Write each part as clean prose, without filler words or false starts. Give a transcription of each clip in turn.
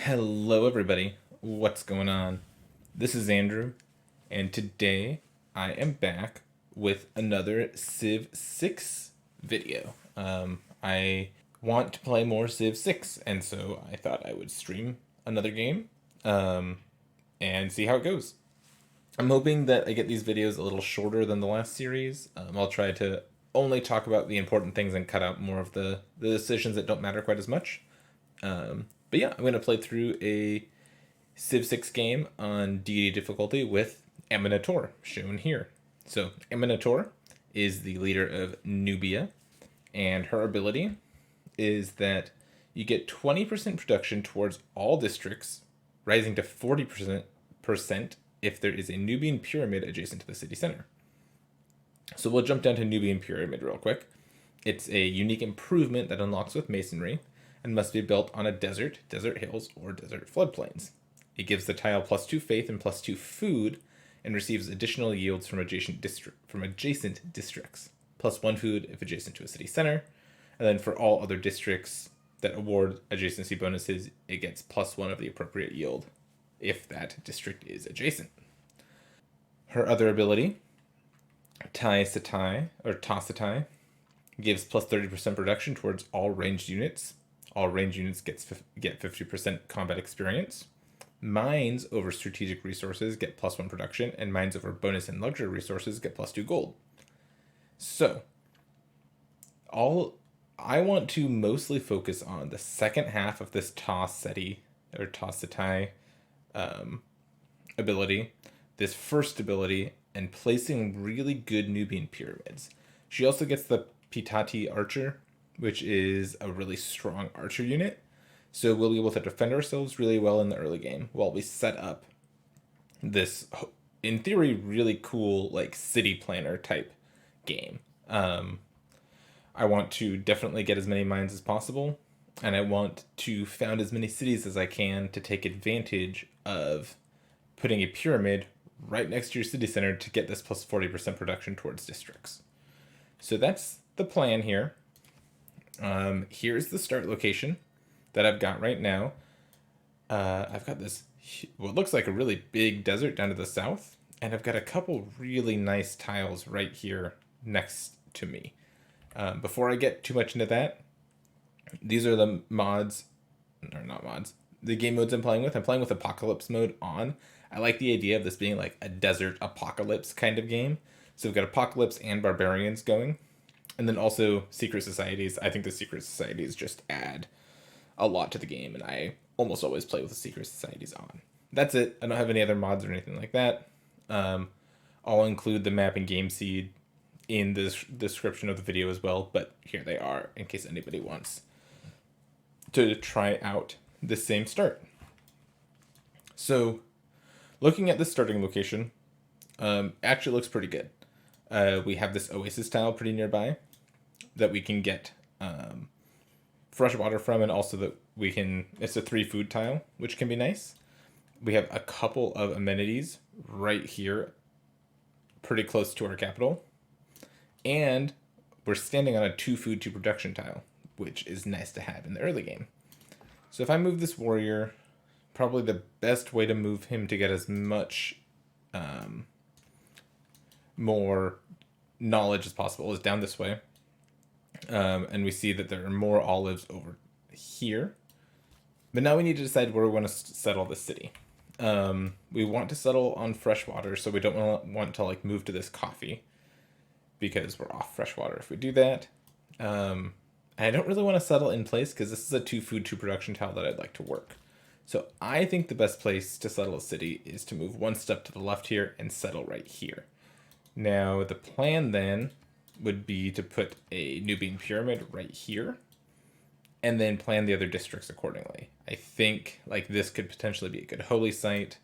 Hello, everybody. What's going on? This is Andrew, and today I am back with another Civ 6 video. I want to play more Civ 6, and so I thought I would stream another game and see how it goes. I'm hoping that I get these videos a little shorter than the last series. I'll try to only talk about the important things and cut out more of the decisions that don't matter quite as much. But yeah, I'm going to play through a Civ 6 game on Deity difficulty with Amanitore, shown here. So, Amanitore is the leader of Nubia, and her ability is that you get 20% production towards all districts, rising to 40% if there is a Nubian pyramid adjacent to the city center. So we'll jump down to Nubian pyramid real quick. It's a unique improvement that unlocks with masonry and must be built on a desert, desert hills, or desert floodplains. It gives the tile +2 faith and +2 food, and receives additional yields from adjacent districts. +1 food if adjacent to a city center, and then for all other districts that award adjacency bonuses, it gets +1 of the appropriate yield if that district is adjacent. Her other ability, Toss a tie, gives +30% production towards all ranged units. All ranged units get 50% combat experience. Mines over strategic resources get +1 production, and mines over bonus and luxury resources get +2 gold. So, I want to mostly focus on the second half of this toss a tie ability, this first ability, and placing really good Nubian pyramids. She also gets the Pitati Archer, which is a really strong archer unit. So we'll be able to defend ourselves really well in the early game while we set up this, in theory, really cool like city planner type game. I want to definitely get as many mines as possible, and I want to found as many cities as I can to take advantage of putting a pyramid right next to your city center to get this +40% production towards districts. So that's the plan here. Here's the start location that I've got right now. I've got this, what looks like a really big desert down to the south, and I've got a couple really nice tiles right here next to me. Before I get too much into that, these are the the game modes I'm playing with. I'm playing with Apocalypse mode on. I like the idea of this being like a desert apocalypse kind of game. So we've got Apocalypse and Barbarians going. And then also Secret Societies. I think the Secret Societies just add a lot to the game, and I almost always play with the Secret Societies on. That's it. I don't have any other mods or anything like that. I'll include the map and game seed in the description of the video as well, but here they are in case anybody wants to try out the same start. So, looking at the starting location, actually looks pretty good. We have this oasis tile pretty nearby that we can get fresh water from, and also that it's a 3 food tile, which can be nice. We have a couple of amenities right here, pretty close to our capital. And we're standing on a 2 food 2 production tile, which is nice to have in the early game. So if I move this warrior, probably the best way to move him to get as much more knowledge as possible is down this way. And we see that there are more olives over here. But now we need to decide where we want to settle the city. We want to settle on freshwater, so we don't want to like move to this coffee, because we're off freshwater if we do that. I don't really want to settle in place because this is a 2 food 2 production tile that I'd like to work. So I think the best place to settle a city is to move 1 step to the left here and settle right here. Now the plan then would be to put a Nubian pyramid right here, and then plan the other districts accordingly. I think like this could potentially be a good holy site,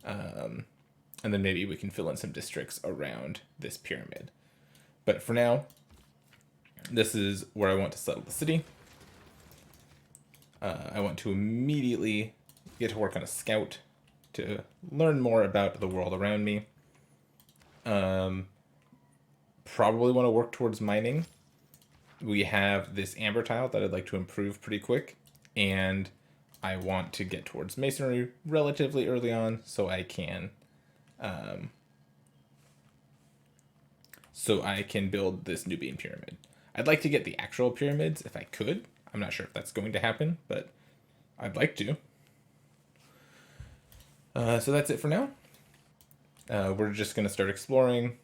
and then maybe we can fill in some districts around this pyramid. But for now, this is where I want to settle the city. I want to immediately get to work on a scout to learn more about the world around me. Probably want to work towards mining. We have this amber tile that I'd like to improve pretty quick, and I want to get towards masonry relatively early on so I can build this Nubian pyramid. I'd like to get the actual pyramids if I could. I'm not sure if that's going to happen, but I'd like to. So that's it for now. We're just going to start exploring.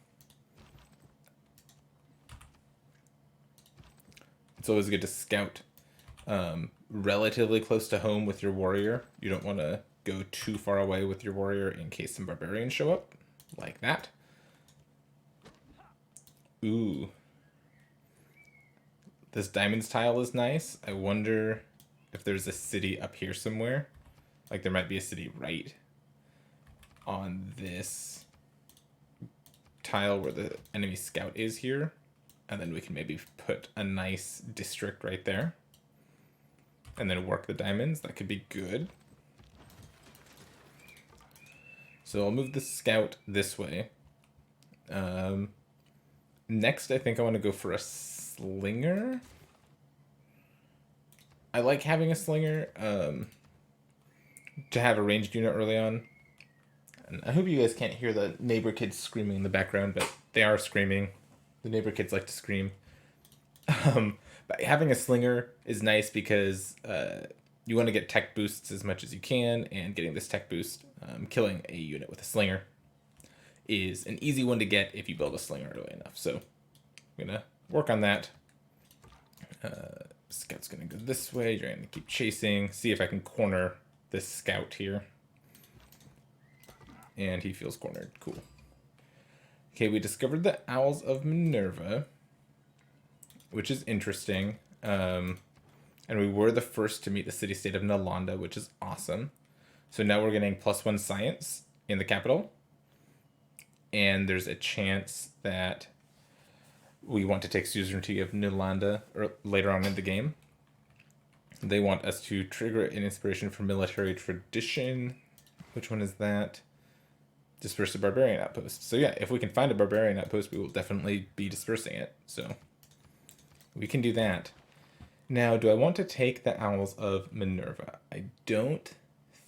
It's always good to scout relatively close to home with your warrior. You don't want to go too far away with your warrior in case some barbarians show up, like that. Ooh. This diamonds tile is nice. I wonder if there's a city up here somewhere. Like there might be a city right on this tile where the enemy scout is here. And then we can maybe put a nice district right there. And then work the diamonds. That could be good. So I'll move the scout this way. Next, I think I want to go for a slinger. I like having a slinger to have a ranged unit early on. And I hope you guys can't hear the neighbor kids screaming in the background, but they are screaming. The neighbor kids like to scream. But having a slinger is nice because you want to get tech boosts as much as you can, and getting this tech boost, killing a unit with a slinger, is an easy one to get if you build a slinger early enough. So I'm going to work on that. Scout's going to go this way. You're going to keep chasing. See if I can corner this scout here. And he feels cornered. Cool. Okay, we discovered the Owls of Minerva, which is interesting. And we were the first to meet the city-state of Nalanda, which is awesome. So now we're getting +1 science in the capital. And there's a chance that we want to take suzerainty of Nalanda or later on in the game. They want us to trigger an inspiration for military tradition. Which one is that? Disperse a barbarian outpost. So yeah, if we can find a barbarian outpost, we will definitely be dispersing it. So we can do that. Now, do I want to take the Owls of Minerva? I don't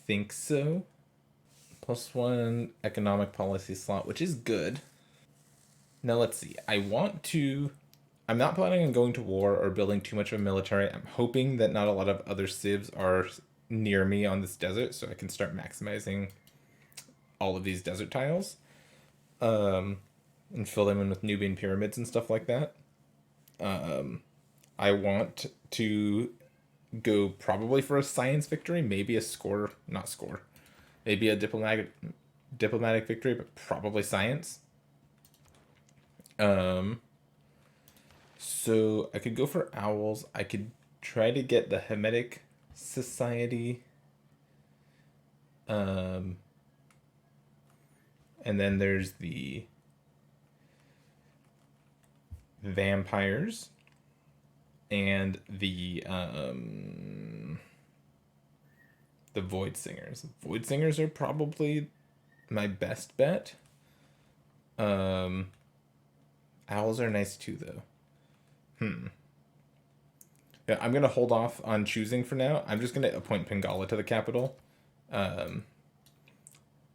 think so. +1 economic policy slot, which is good. Now let's see. I'm not planning on going to war or building too much of a military. I'm hoping that not a lot of other civs are near me on this desert, so I can start maximizing all of these desert tiles. And fill them in with Nubian pyramids and stuff like that. I want to go probably for a science victory, maybe maybe a diplomatic victory, but probably science. So I could go for owls. I could try to get the Hermetic Society. And then there's the vampires and the Void Singers. Void Singers are probably my best bet. Owls are nice too, though. Yeah, I'm going to hold off on choosing for now. I'm just going to appoint Pingala to the capital.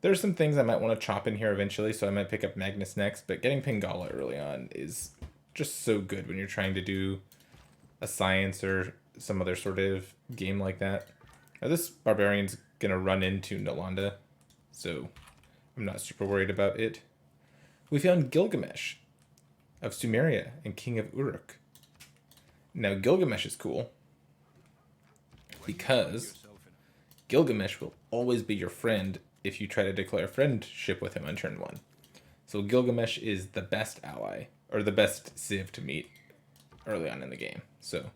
There's some things I might want to chop in here eventually, so I might pick up Magnus next, but getting Pingala early on is just so good when you're trying to do a science or some other sort of game like that. Now, this Barbarian's going to run into Nalanda, so I'm not super worried about it. We found Gilgamesh of Sumeria and King of Uruk. Now, Gilgamesh is cool because Gilgamesh will always be your friend if you try to declare friendship with him on turn 1. So Gilgamesh is the best ally, or the best civ to meet early on in the game. So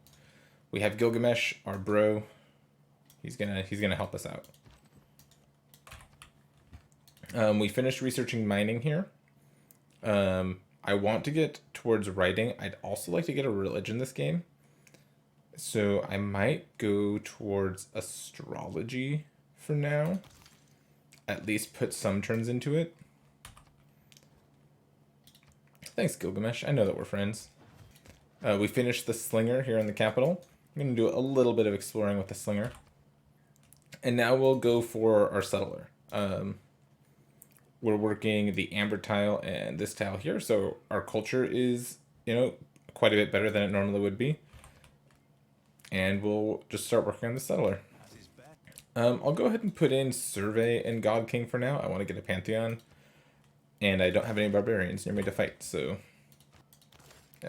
we have Gilgamesh, our bro. He's gonna help us out. We finished researching mining here. I want to get towards writing. I'd also like to get a religion this game. So I might go towards astrology for now. At least put some turns into it. Thanks, Gilgamesh. I know that we're friends. We finished the slinger here in the capital. I'm going to do a little bit of exploring with the slinger. And now we'll go for our settler. We're working the amber tile and this tile here, so our culture is, quite a bit better than it normally would be. And we'll just start working on the settler. I'll go ahead and put in Survey and God King for now. I want to get a Pantheon. And I don't have any barbarians near me to fight, so...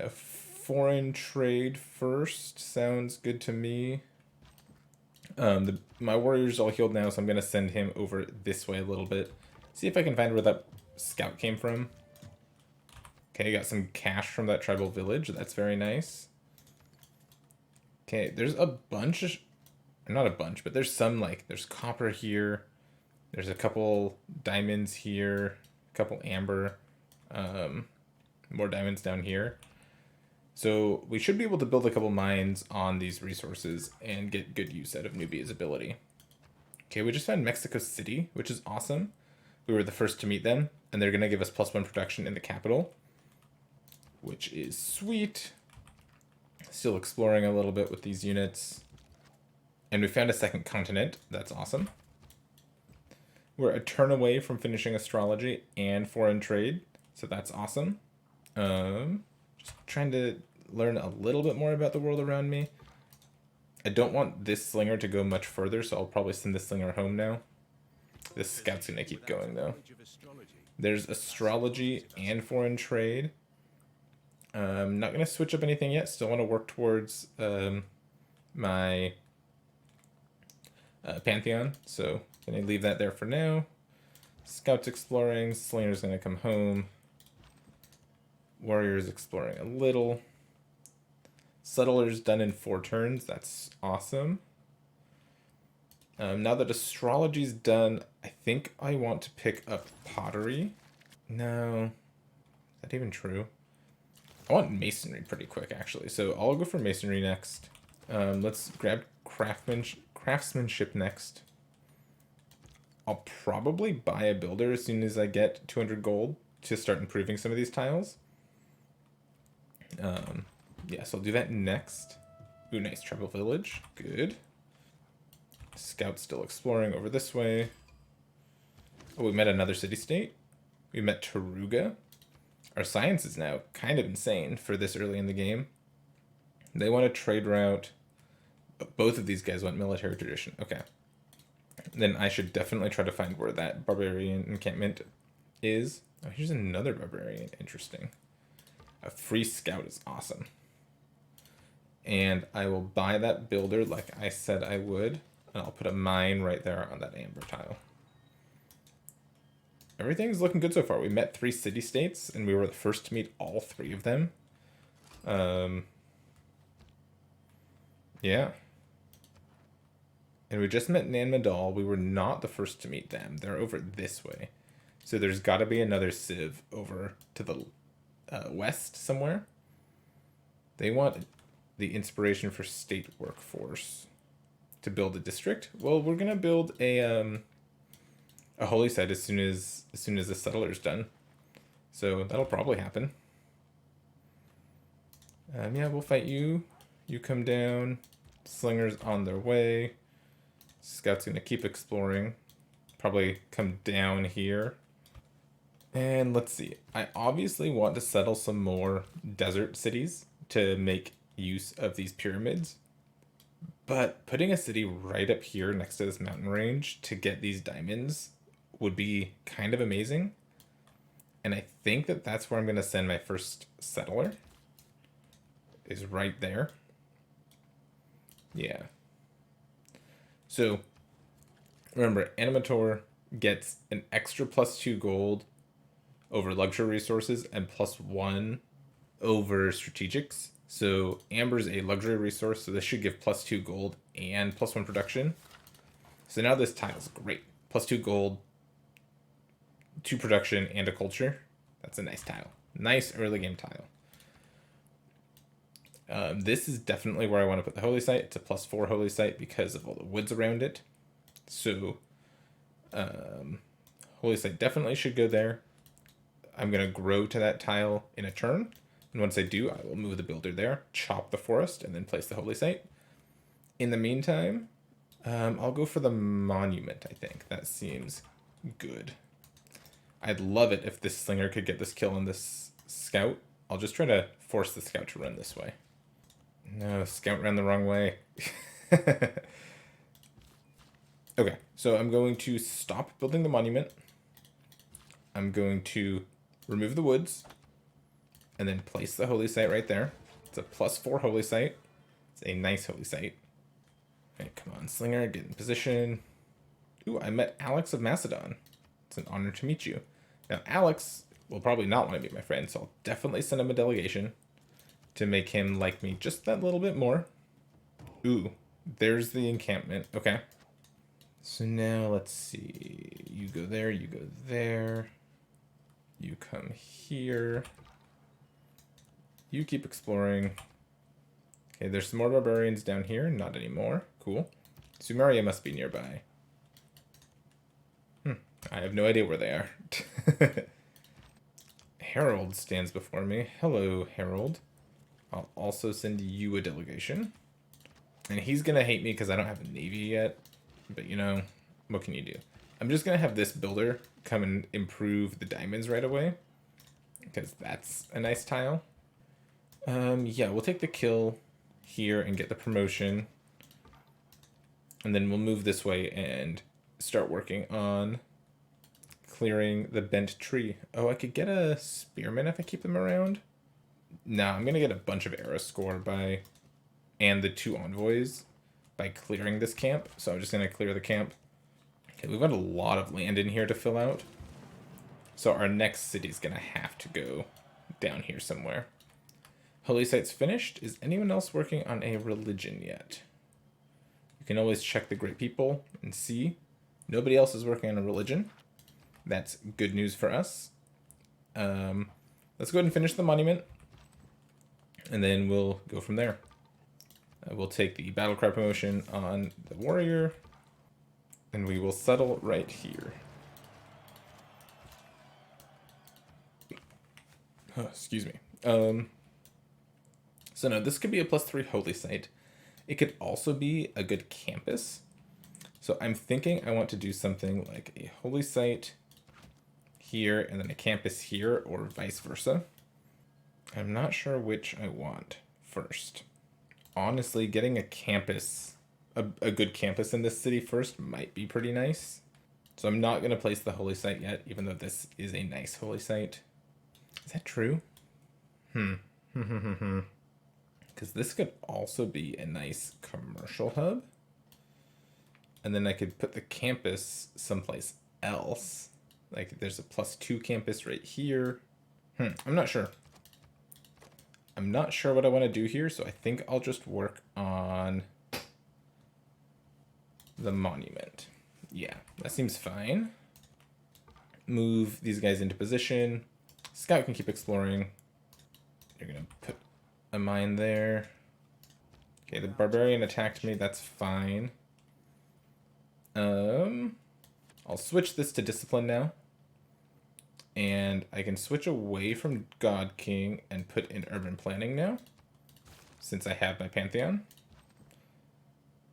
foreign trade first sounds good to me. My warrior's all healed now, so I'm going to send him over this way a little bit. See if I can find where that scout came from. Okay, got some cash from that tribal village. That's very nice. Okay, there's a bunch... Not a bunch, but there's some, there's copper here. There's a couple diamonds here. A couple amber. More diamonds down here. So we should be able to build a couple mines on these resources and get good use out of Nubia's ability. Okay, we just found Mexico City, which is awesome. We were the first to meet them, and they're going to give us +1 production in the capital, which is sweet. Still exploring a little bit with these units. And we found a second continent. That's awesome. We're a turn away from finishing astrology and foreign trade, so that's awesome. Just trying to learn a little bit more about the world around me. I don't want this slinger to go much further, so I'll probably send this slinger home now. This scout's going to keep going, though. There's astrology and foreign trade. I'm not going to switch up anything yet. Still want to work towards my Pantheon, so I'm going to leave that there for now. Scout's exploring. Slinger's going to come home. Warrior's exploring a little. Settler's done in 4 turns. That's awesome. Now that astrology's done, I think I want to pick up pottery. No. Is that even true? I want masonry pretty quick, actually. So I'll go for masonry next. Let's grab craftsmanship next. I'll probably buy a builder as soon as I get 200 gold to start improving some of these tiles. Yeah, so I'll do that next. Ooh, nice tribal village. Good. Scout's still exploring over this way. Oh, we met another city-state. We met Taruga. Our science is now kind of insane for this early in the game. They want a trade route. Both of these guys want military tradition. Okay. Then I should definitely try to find where that barbarian encampment is. Oh, here's another barbarian. Interesting. A free scout is awesome. And I will buy that builder like I said I would. And I'll put a mine right there on that amber tile. Everything's looking good so far. We met 3 city-states, and we were the first to meet all 3 of them. Yeah. And we just met Nan Madal. We were not the first to meet them. They're over this way. So there's got to be another civ over to the west somewhere. They want the inspiration for state workforce to build a district. Well, we're gonna build a holy site as soon as the settler's done. So that'll probably happen. Yeah, we'll fight you. You come down. Slingers on their way. Scout's gonna keep exploring. Probably come down here. And let's see. I obviously want to settle some more desert cities to make use of these pyramids. But putting a city right up here next to this mountain range to get these diamonds would be kind of amazing. And I think that that's where I'm going to send my first settler. Is right there. Yeah. So, remember, Amanitore gets an extra +2 gold over luxury resources and +1 over strategics. So amber is a luxury resource, so this should give +2 gold and +1 production. So now this tile is great. +2 gold, 2 production, and a culture. That's a nice tile. Nice early game tile. This is definitely where I want to put the holy site. It's a +4 holy site because of all the woods around it. So holy site definitely should go there. I'm going to grow to that tile in a turn. And once I do, I will move the builder there, chop the forest, and then place the holy site. In the meantime, I'll go for the monument, I think. That seems good. I'd love it if this slinger could get this kill on this scout. I'll just try to force the scout to run this way. No, scout ran the wrong way. Okay, so I'm going to stop building the monument. I'm going to remove the woods and then place the holy site right there. It's a +4 holy site. It's a nice holy site. All right, come on, Slinger, get in position. Ooh, I met Alex of Macedon. It's an honor to meet you. Now, Alex will probably not want to be my friend, so I'll definitely send him a delegation to make him like me just that little bit more. Ooh, there's the encampment. Okay. So now let's see. You go there, you go there. You come here. You keep exploring. Okay, there's some more barbarians down here. Not anymore. Cool. Sumeria must be nearby. I have no idea where they are. Harold stands before me. Hello, Harold. I'll also send you a delegation. And he's going to hate me because I don't have a navy yet. But, you know, what can you do? I'm just going to have this builder come and improve the diamonds right away. Because that's a nice tile. Yeah, we'll take the kill here and get the promotion. And then we'll move this way and start working on clearing the bent tree. Oh, I could get a spearman if I keep them around. No, I'm going to get a bunch of arrow score by... and the 2 envoys by clearing this camp. So I'm just going to clear the camp. Okay, we've got a lot of land in here to fill out. So our next city's going to have to go down here somewhere. Holy site's finished. Is anyone else working on a religion yet? You can always check the great people and see. Nobody else is working on a religion. That's good news for us. Let's go ahead and finish the monument. And then we'll go from there. We'll take the battlecry promotion on the warrior. And we will settle right here. Oh, excuse me. So no, this could be a +3 holy site. It could also be a good campus. So I'm thinking I want to do something like a holy site here and then a campus here, or vice versa. I'm not sure which I want first. Honestly, getting a campus, a good campus in this city first might be pretty nice. So I'm not going to place the holy site yet, even though this is a nice holy site. Is that true? Because this could also be a nice commercial hub. And then I could put the campus someplace else. Like there's a +2 campus right here. I'm not sure. I'm not sure what I want to do here, so I think I'll just work on the monument. Yeah, that seems fine. Move these guys into position. Scout can keep exploring. You're going to put a mine there. Okay, the barbarian attacked me. That's fine. I'll switch this to discipline now. And I can switch away from God King and put in urban planning now, since I have my Pantheon.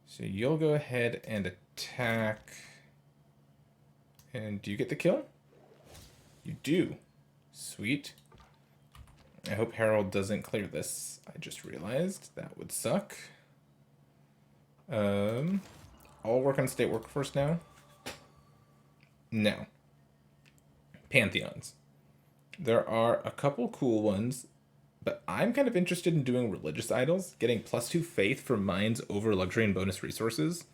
So you'll go ahead and attack. And do you get the kill? You do. Sweet. I hope Harold doesn't clear this. I just realized that would suck. I'll work on state workforce now. Now, Pantheons. There are a couple cool ones, but I'm kind of interested in doing religious idols, getting +2 faith for mines over luxury and bonus resources.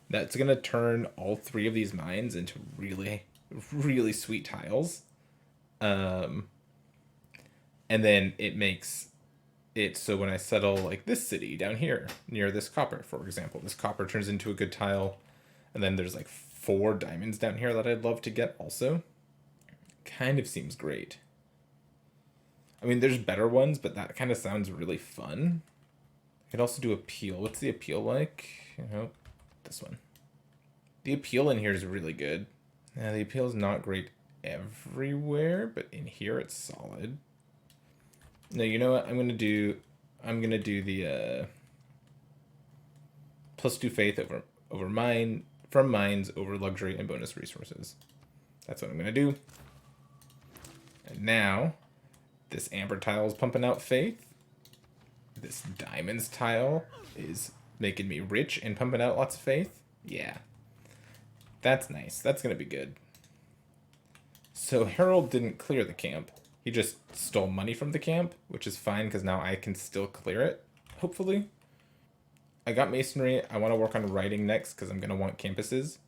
That's going to turn all 3 of these mines into really, really sweet tiles. And then it makes it so when I settle like this city down here near this copper, for example, this copper turns into a good tile. And then there's like 4 diamonds down here that I'd love to get also. Kind of seems great. I mean, there's better ones, but that kind of sounds really fun. I could also do appeal. What's the appeal like? Oh, this one. The appeal in here is really good. Now, the appeal is not great everywhere, but in here it's solid. No, you know what? I'm gonna do the +2 faith over from mines over luxury and bonus resources. That's what I'm going to do. And now, this amber tile is pumping out faith. This diamonds tile is making me rich and pumping out lots of faith. Yeah. That's nice. That's going to be good. So Harold didn't clear the camp. He just stole money from the camp, which is fine because now I can still clear it, hopefully. I got masonry. I want to work on writing next because I'm going to want campuses.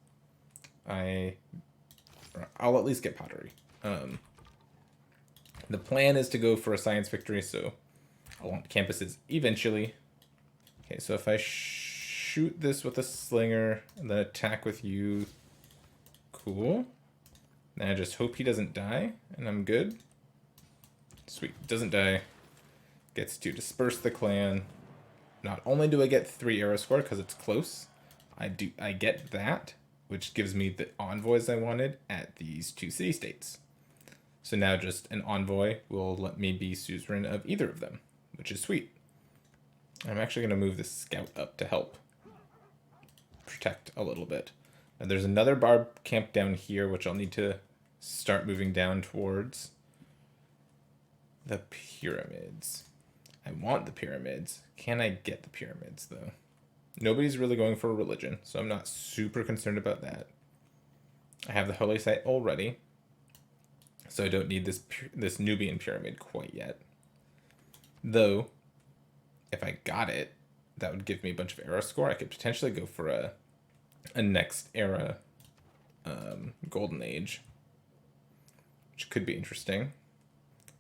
I'll at least get pottery. The plan is to go for a science victory, so I want campuses eventually. Okay, so if I shoot this with a slinger and then attack with you, cool. Then I just hope he doesn't die, and I'm good. Sweet, doesn't die. Gets to disperse the clan. Not only do I get 3 arrow score because it's close, I get that, which gives me the envoys I wanted at these 2 city-states. So now just an envoy will let me be suzerain of either of them, which is sweet. I'm actually going to move the scout up to help protect a little bit. And there's another barb camp down here, which I'll need to start moving down towards. The pyramids. I want the pyramids. Can I get the pyramids, though? Nobody's really going for a religion, so I'm not super concerned about that. I have the holy site already, so I don't need this Nubian pyramid quite yet. Though, if I got it, that would give me a bunch of arrow score. I could potentially go for a next era golden age, which could be interesting.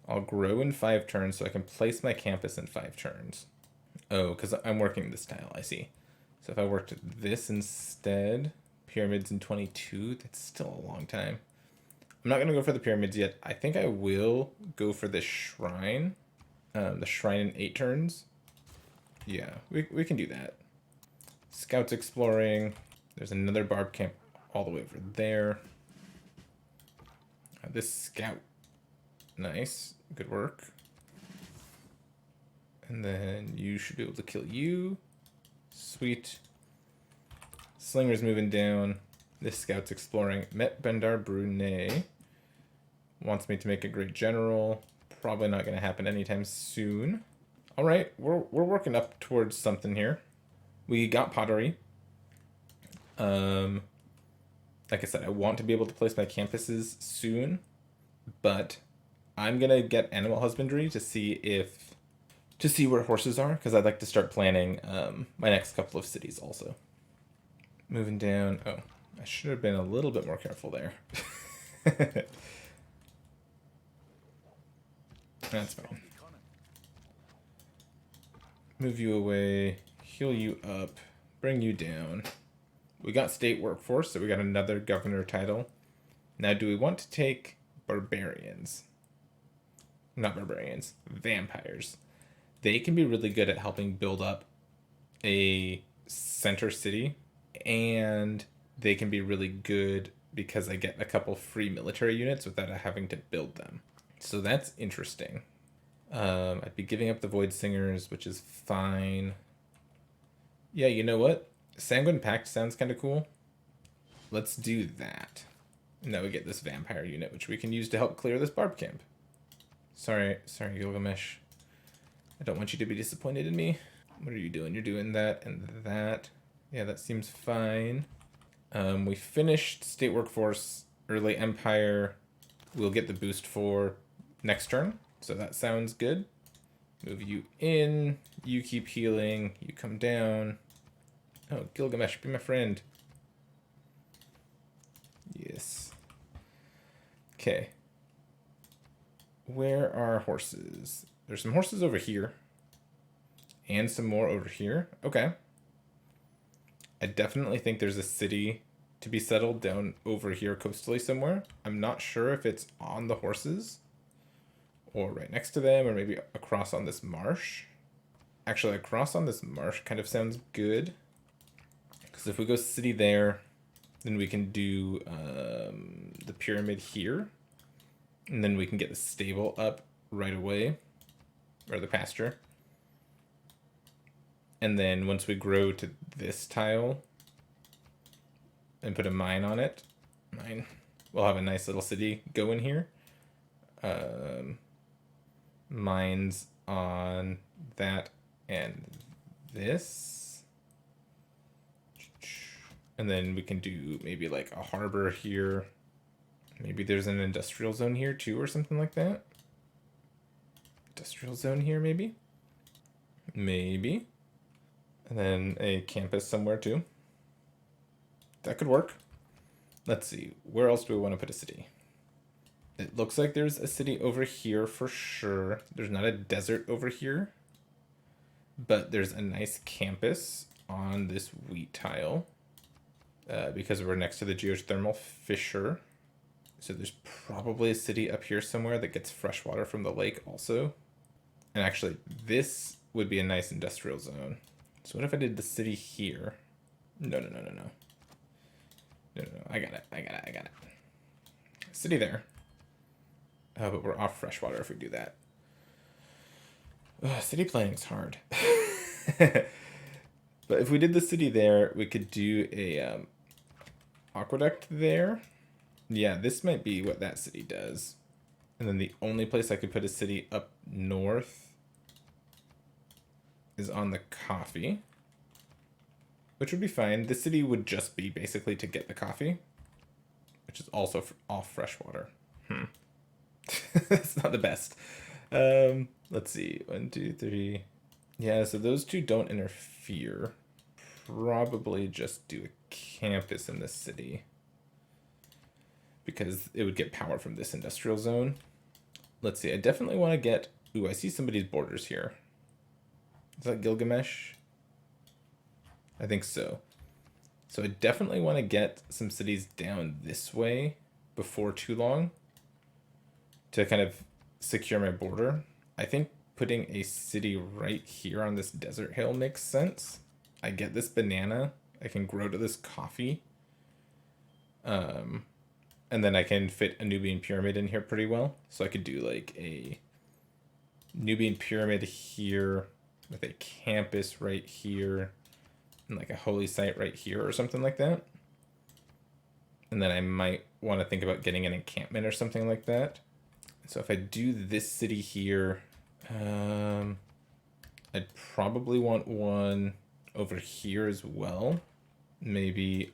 I'll grow in 5 turns so I can place my campus in 5 turns. Oh, because I'm working this tile, I see. So if I worked this instead, pyramids in 22, that's still a long time. I'm not going to go for the pyramids yet. I think I will go for this shrine. The shrine in 8 turns. Yeah, we can do that. Scouts exploring. There's another barb camp all the way over there. This scout. Nice. Good work. And then you should be able to kill you. Sweet. Slinger's moving down. This scout's exploring. Met Bendar Brunei. Wants me to make a great general. Probably not going to happen anytime soon. Alright, we're working up towards something here. We got pottery. Like I said, I want to be able to place my campuses soon. But I'm going to get animal husbandry to see where horses are, because I'd like to start planning my next couple of cities also. Moving down. Oh, I should have been a little bit more careful there. That's fine. Move you away, heal you up, bring you down. We got state workforce, so we got another governor title. Now, do we want to take barbarians? Not barbarians, vampires. They can be really good at helping build up a center city, and they can be really good because I get a couple free military units without having to build them. So that's interesting. I'd be giving up the Void Singers, which is fine. Yeah, you know what? Sanguine Pact sounds kind of cool. Let's do that. Now we get this vampire unit, which we can use to help clear this barb camp. Sorry, Gilgamesh. I don't want you to be disappointed in me. What are you doing? You're doing that and that. Yeah, that seems fine. We finished state workforce, early empire. We'll get the boost for next turn. So that sounds good. Move you in. You keep healing. You come down. Oh, Gilgamesh, be my friend. Yes. Okay. Where are horses? There's some horses over here. And some more over here. Okay. I definitely think there's a city to be settled down over here coastally somewhere. I'm not sure if it's on the horses or right next to them, or maybe across on this marsh. Actually, across on this marsh kind of sounds good. Because if we go city there, then we can do the pyramid here. And then we can get the stable up right away. Or the pasture. And then once we grow to this tile, and put a mine on it. Mine. We'll have a nice little city go in here. Mines on that and this. And then we can do maybe like a harbor here. Maybe there's an industrial zone here too or something like that. Industrial zone here maybe. Maybe. And then a campus somewhere too. That could work. Let's see. Where else do we want to put a city? It looks like there's a city over here for sure. There's not a desert over here. But there's a nice campus on this wheat tile. Because we're next to the geothermal fissure. So there's probably a city up here somewhere that gets fresh water from the lake also. And actually, this would be a nice industrial zone. So what if I did the city here? No. No, I got it. City there. Oh, but we're off fresh water if we do that. City planning's hard. But if we did the city there, we could do a aqueduct there. Yeah, this might be what that city does. And then the only place I could put a city up north is on the coffee. Which would be fine. The city would just be basically to get the coffee. Which is also off fresh water. That's not the best. Let's see. 1, 2, 3. Yeah, so those two don't interfere. Probably just do a campus in the city. Because it would get power from this industrial zone. Let's see. I definitely want to get... Ooh, I see somebody's borders here. Is that Gilgamesh? I think so. So I definitely want to get some cities down this way before too long. To kind of secure my border. I think putting a city right here on this desert hill makes sense. I get this banana. I can grow to this coffee. And then I can fit a Nubian pyramid in here pretty well. So I could do like a Nubian pyramid here with a campus right here and like a holy site right here or something like that. And then I might want to think about getting an encampment or something like that. So if I do this city here, I'd probably want one over here as well. Maybe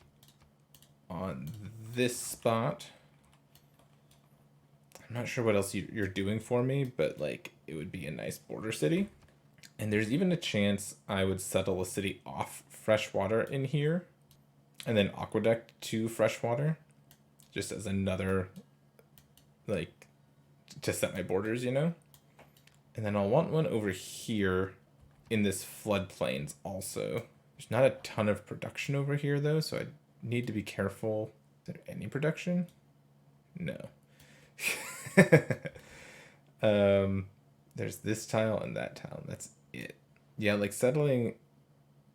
on this spot. I'm not sure what else you're doing for me, but like it would be a nice border city. And there's even a chance I would settle a city off freshwater in here and then aqueduct to freshwater just as another, like, to set my borders, you know? And then I'll want one over here in this floodplains also. There's not a ton of production over here though, so I need to be careful. Is there any production? No. There's this tile and that tile. That's it. Yeah, like settling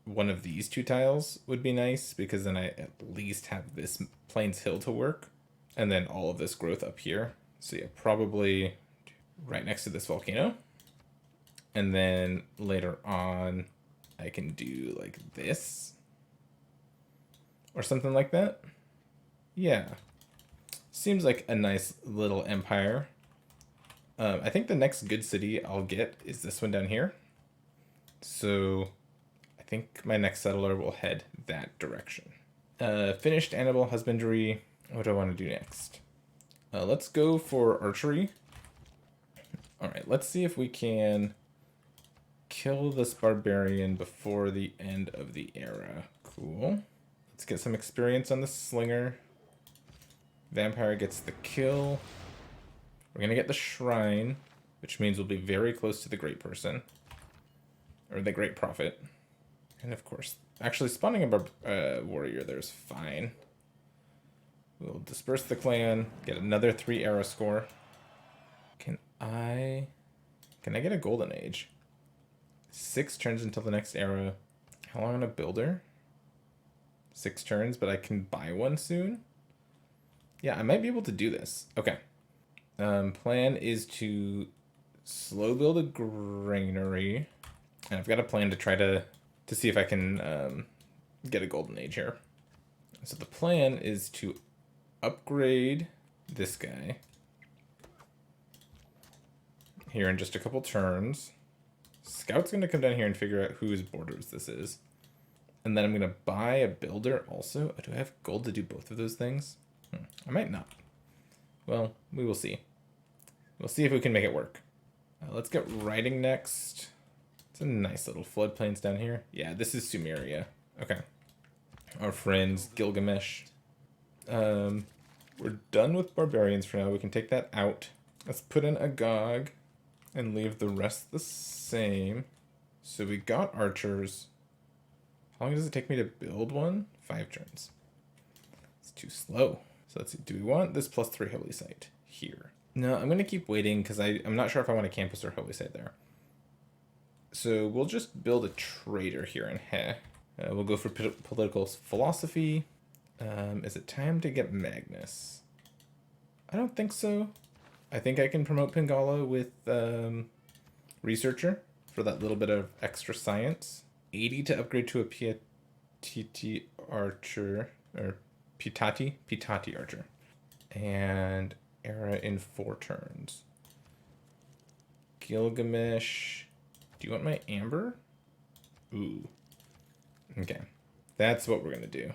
one of these two tiles would be nice because then I at least have this Plains Hill to work and then all of this growth up here. So yeah, probably right next to this volcano. And then later on, I can do like this or something like that. Yeah. Seems like a nice little empire. I think the next good city I'll get is this one down here. So I think my next settler will head that direction. Finished animal husbandry. What do I want to do next? Let's go for archery. All right, let's see if we can kill this barbarian before the end of the era. Cool. Let's get some experience on the slinger. Vampire gets the kill. We're going to get the shrine, which means we'll be very close to the great person. Or the great prophet. And of course, actually spawning a warrior there is fine. We'll disperse the clan, get another 3 arrow score. Can I get a golden age? 6 turns until the next era. How long on a builder? 6 turns, but I can buy one soon? Yeah, I might be able to do this. Okay. Plan is to slow build a granary. And I've got a plan to try to see if I can get a golden age here. So the plan is to upgrade this guy here in just a couple turns. Scout's going to come down here and figure out whose borders this is. And then I'm going to buy a builder also. Do I have gold to do both of those things? I might not. Well, we will see. We'll see if we can make it work. Let's get writing next. It's a nice little floodplains down here. Yeah, this is Sumeria. Okay. Our friends Gilgamesh. We're done with barbarians for now. We can take that out. Let's put in Agog and leave the rest the same. So we got archers. How long does it take me to build one? 5 turns. It's too slow. So let's see. Do we want this +3 holy site here? No, I'm going to keep waiting because I'm not sure if I want a campus or holy site there. So we'll just build a trader here in Heh. We'll go for political philosophy. Is it time to get Magnus? I don't think so. I think I can promote Pingala with Researcher for that little bit of extra science. 80 to upgrade to a Pietati Archer, or Pietati Archer. And era in 4 turns. Gilgamesh. Do you want my amber? Ooh. Okay. That's what we're going to do.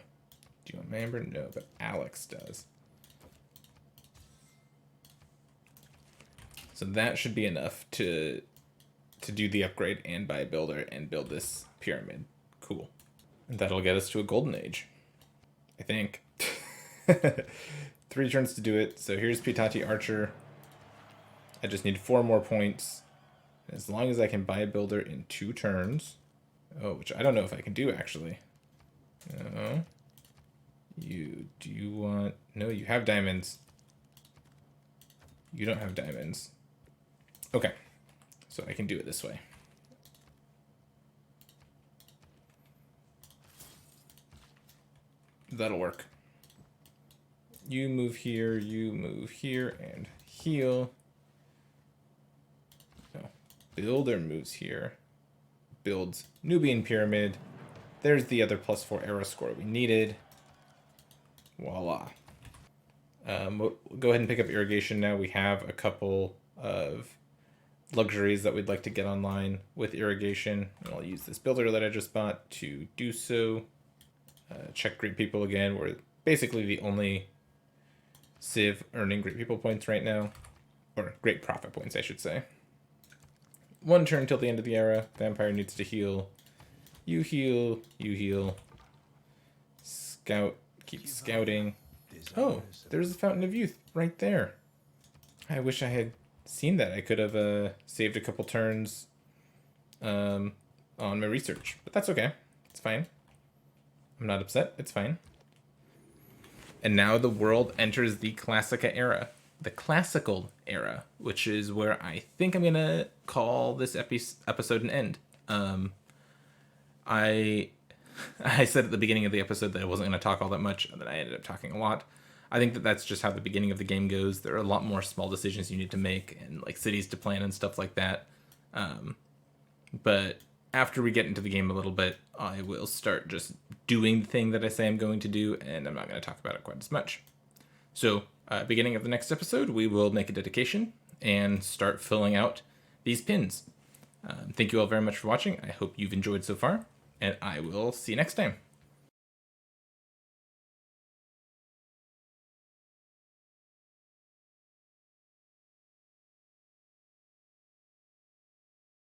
Do you want my amber? No, but Alex does. So that should be enough to do the upgrade and buy a builder and build this pyramid. Cool. And that'll get us to a golden age. I think. 3 turns to do it. So here's Pietati Archer. I just need 4 more points. As long as I can buy a builder in 2 turns. Oh, which I don't know if I can do, actually. No. Do you want... No, you have diamonds. You don't have diamonds. Okay. So I can do it this way. That'll work. You move here, and heal. No. Builder moves here. Builds Nubian Pyramid. There's the other +4 era score we needed. Voila. We'll go ahead and pick up irrigation now. We have a couple of luxuries that we'd like to get online with irrigation. And I'll use this builder that I just bought to do so. Check Great People again. We're basically the only Civ earning Great People points right now. Or Great Profit points, I should say. 1 turn till the end of the era. Vampire needs to heal. You heal. You heal. Scout. Keep scouting. Oh, there's the Fountain of Youth right there. I wish I had seen that. I could have saved a couple turns on my research. But that's okay. It's fine. I'm not upset. It's fine. And now the world enters the Classica era. The classical era, which is where I think I'm going to call this episode an end. I said at the beginning of the episode that I wasn't going to talk all that much, and then I ended up talking a lot. I think that that's just how the beginning of the game goes. There are a lot more small decisions you need to make, and like cities to plan and stuff like that. But after we get into the game a little bit, I will start just doing the thing that I say I'm going to do, and I'm not going to talk about it quite as much. So, beginning of the next episode, we will make a dedication and start filling out these pins. Thank you all very much for watching. I hope you've enjoyed so far, and I will see you next time.